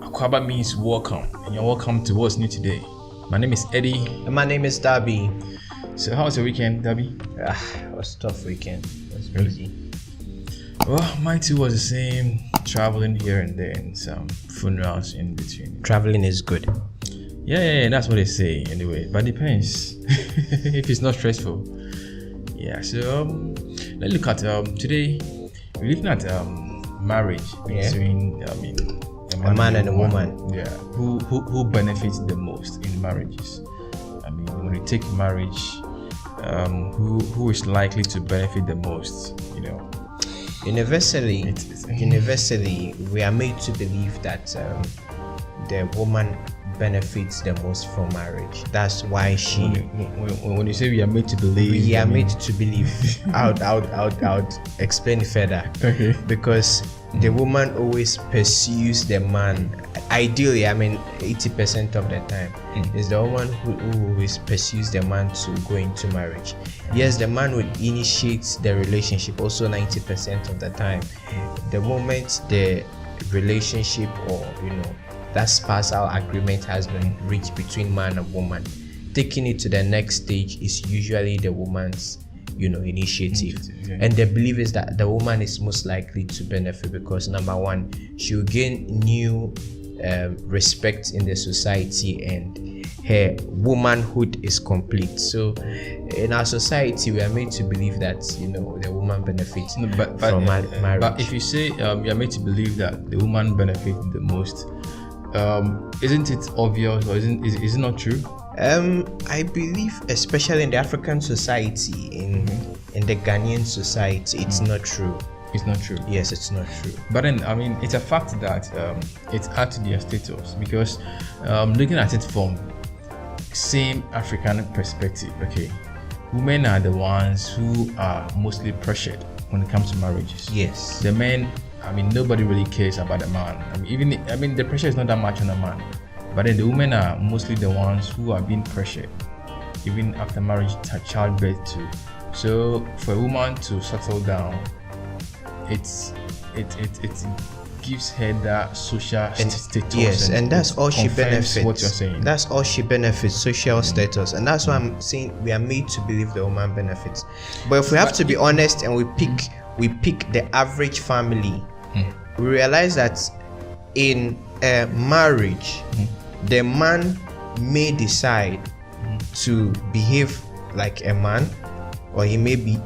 Akwaba means welcome, and you're welcome to what's new today. My name is Eddie. And my name is Darby. So, how was your weekend, Darby? It was a tough weekend. It was busy. Well, mine too was the same. Traveling here and there, and some funerals in between. Traveling is good. Yeah, that's what they say anyway. But depends if it's not stressful. Yeah. So let's look at today. We're looking at marriage between a man and a woman. Yeah. Who benefits the most in marriages? I mean, when you take marriage, who is likely to benefit the most? You know. Universally, we are made to believe that the woman benefits the most from marriage. That's why she. When you say we are made to believe, we are made to believe. I would explain it further. Okay. Because the woman always pursues the man. Ideally, 80% of the time, is the woman who always pursues the man to go into marriage. Yes, the man would initiate the relationship also 90% of the time. The moment the relationship or that spousal agreement has been reached between man and woman, taking it to the next stage is usually the woman's initiative. And the belief is that the woman is most likely to benefit because number one, she will gain new respect in the society and her womanhood is complete. So in our society we are made to believe that the woman benefits from marriage. But if you say you are made to believe that the woman benefits the most, isn't it obvious or is it not true? I believe, especially in the African society, in the Ghanaian society, it's not true. It's not true. Yes, it's not true. But then, it's a fact that it adds to their status because looking at it from same African perspective, okay, women are the ones who are mostly pressured when it comes to marriages. Yes. The men, nobody really cares about the man. The pressure is not that much on the man. But then the women are mostly the ones who are being pressured, even after marriage, childbirth too. So for a woman to settle down, it gives her that social status. Yes, and that's all she benefits. What you're saying. That's all she benefits, social status, and that's why I'm saying we are made to believe the woman benefits. But if we have to be honest and we pick the average family, we realize that in a marriage, the man may decide to behave like a man, or he may be,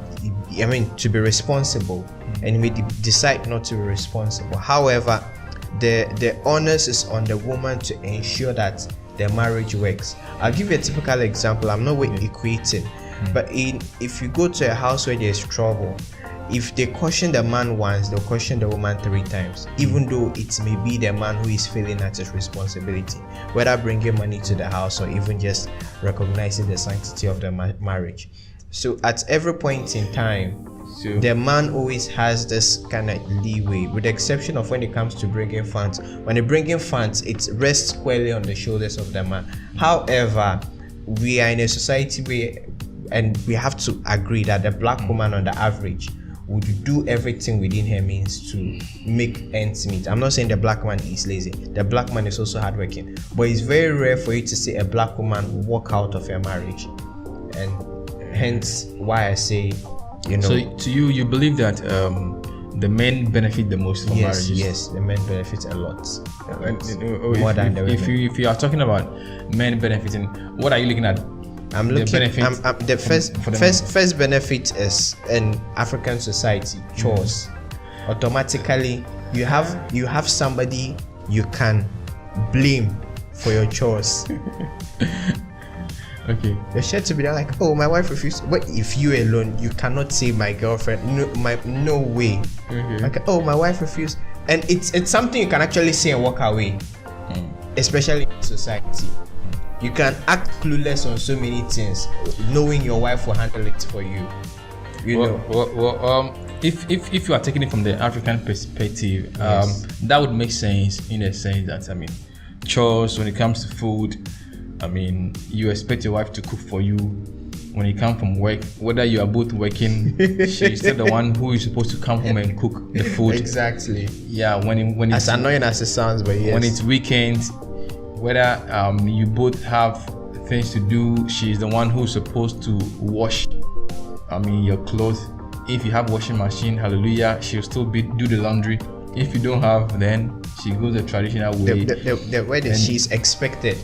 to be responsible, and he may decide not to be responsible. However, the onus is on the woman to ensure that the marriage works. I'll give you a typical example. I'm not equating, but if you go to a house where there's trouble, if they caution the man once, they'll caution the woman 3 times, even though it may be the man who is failing at his responsibility, whether bringing money to the house or even just recognizing the sanctity of the marriage. So at every point in time, the man always has this kind of leeway, with the exception of when it comes to bringing funds. When they bring in funds, it rests squarely on the shoulders of the man. However, we are in a society where, and we have to agree that the black woman on the average would do everything within her means to make ends meet. I'm not saying the black man is lazy. The black man is also hardworking. But it's very rare for you to see a black woman walk out of a marriage. And hence why I say, So to you believe that the men benefit the most from marriages? Yes, the men benefit a lot. More than the women. If you are talking about men benefiting, what are you looking at? I'm looking. The first benefit is in African society, chores. Automatically, you have somebody you can blame for your chores. Okay. You're sure to be there like, oh, my wife refused. But if you alone, you cannot say my girlfriend. No way. Okay. Like, oh, my wife refused, and it's something you can actually say and walk away. Especially in society. You can act clueless on so many things, knowing your wife will handle it for you. If you are taking it from the African perspective, that would make sense in a sense that chores when it comes to food. You expect your wife to cook for you when you come from work, whether you are both working, she's still the one who is supposed to come home and cook the food. Exactly. Yeah, when As annoying as it sounds, but yes. when it's weekends, whether you both have things to do, she's the one who's supposed to wash your clothes. If you have washing machine, hallelujah, she'll still do the laundry. If you don't have, then she goes the traditional way. The way that she's expected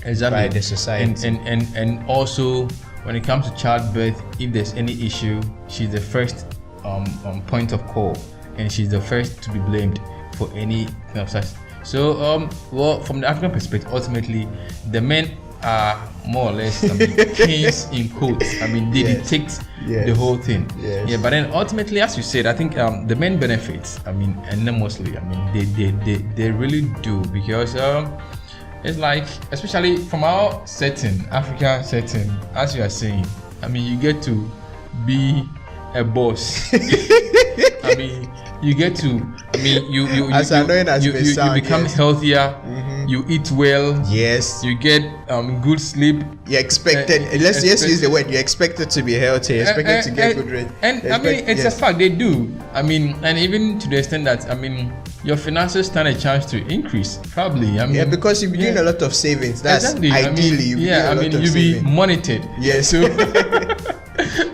exactly by the society. And also when it comes to childbirth, if there's any issue, she's the first point of call, and she's the first to be blamed for any kind of such. So well, from the African perspective, ultimately the men are more or less kings in quotes. They dictate the whole thing. Yes. Yeah, but then ultimately, as you said, I think the men benefits enormously. They really do, because it's like, especially from our setting, African setting, as you are saying, you get to be a boss. You get to, you become healthier. You eat well. Yes. You get good sleep. You're expected. Let's just use the word. You're expected to be healthy. You're expected to get good rest. And it's a fact, they do. And even to the extent that your finances stand a chance to increase. Probably. Because you'll be doing a lot of savings. That's exactly. Ideally. You'll be monitored. Yes.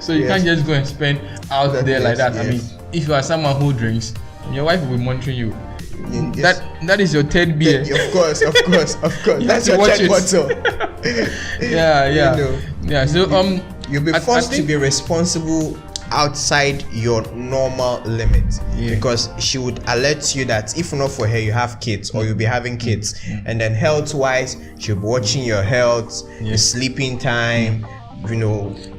So you can't just go and spend out there like that. Yes. If you are someone who drinks, your wife will be monitoring you. Yes. That is your third beer. Of course. That's your check bottle. Yeah. So you'll be forced to be responsible outside your normal limit, because she would alert you that if not for her, you have kids, or you'll be having kids, and then health-wise, she'll be watching your health, your sleeping time,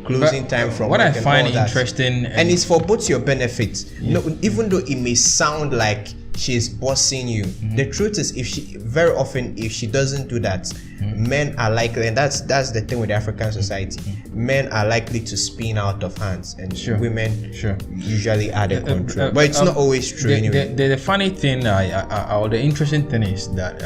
closing time from what work, I find interesting, and it's for both your benefits. Even though it may sound like she's bossing you, the truth is, if she doesn't do that, men are likely, and that's the thing with the African society, men are likely to spin out of hands, and women usually are the control. But it's not always true anyway. The funny thing, or the interesting thing, is that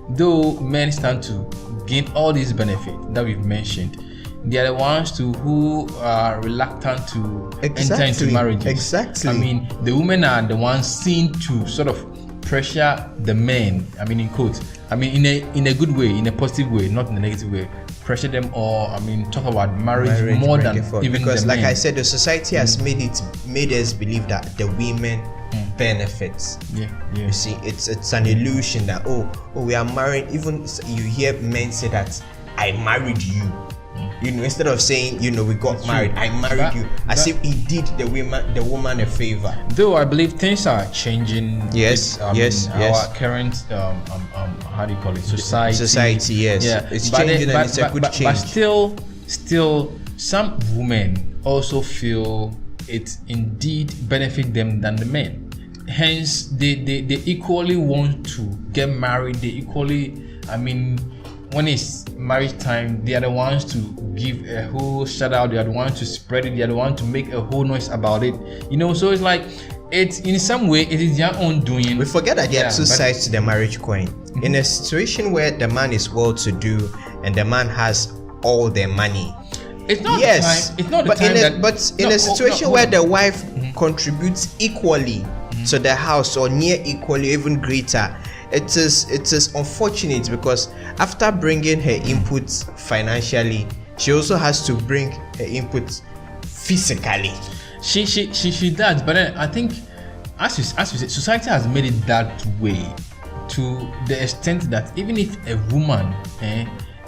though men stand to gain all these benefits that we've mentioned, they are the ones who are reluctant to enter into marriages. Exactly. The women are the ones seen to sort of pressure the men. In quotes. In a good way, in a positive way, not in a negative way. Pressure them, or talk about marriage more than even because, the like men. I said, the society has made us believe that the women benefits. You see, it's an illusion that we are married. Even you hear men say that I married you. Instead of saying, we got married, I married you, as if he did the woman a favor. Though I believe things are changing. Yes. Our current how do you call it? Society. Yes. Yeah. It's changing, and it's a good change. But still, some women also feel it indeed benefit them than the men. Hence, they equally want to get married. They equally, when it's marriage time, they are the ones to give a whole shout out, they are the ones to spread it, they are the ones to make a whole noise about it. So it's like, it's in some way, it is their own doing. We forget that there are two sides to the marriage coin. In a situation where the man is well to do and the man has all the money, it's not the time. It's not the time. But in a situation where the wife contributes equally to the house, or near equally, even greater, it is unfortunate, because after bringing her input financially, she also has to bring her input physically. She does, but then I think, as you said, society has made it that way, to the extent that even if a woman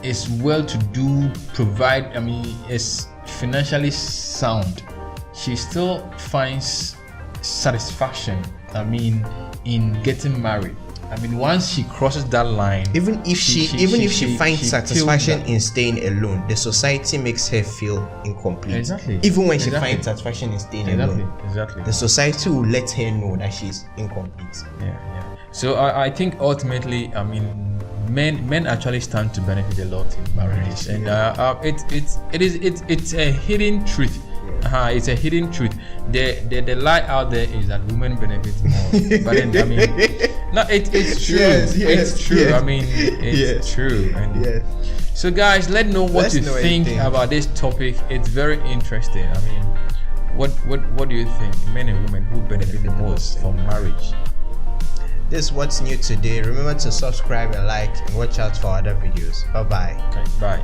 is well to do, provide, is financially sound, she still finds satisfaction in getting married. Once she crosses that line, even if she finds satisfaction in staying alone, the society makes her feel incomplete. Exactly. Even when she finds satisfaction in staying alone, exactly, the society will let her know that she's incomplete. Yeah. So I think ultimately, men actually stand to benefit a lot in marriages, and it's a hidden truth. It's a hidden truth. The lie out there is that women benefit more. But then, I mean, no, it's true. It's true. Yes. I mean, it's true. And Yes. so, guys, let know what you think about this topic. It's very interesting. I mean, what do you think? Men and women who benefit the most from marriage? This is what's new today. Remember to subscribe and like and watch out for other videos. Bye bye. Okay, bye.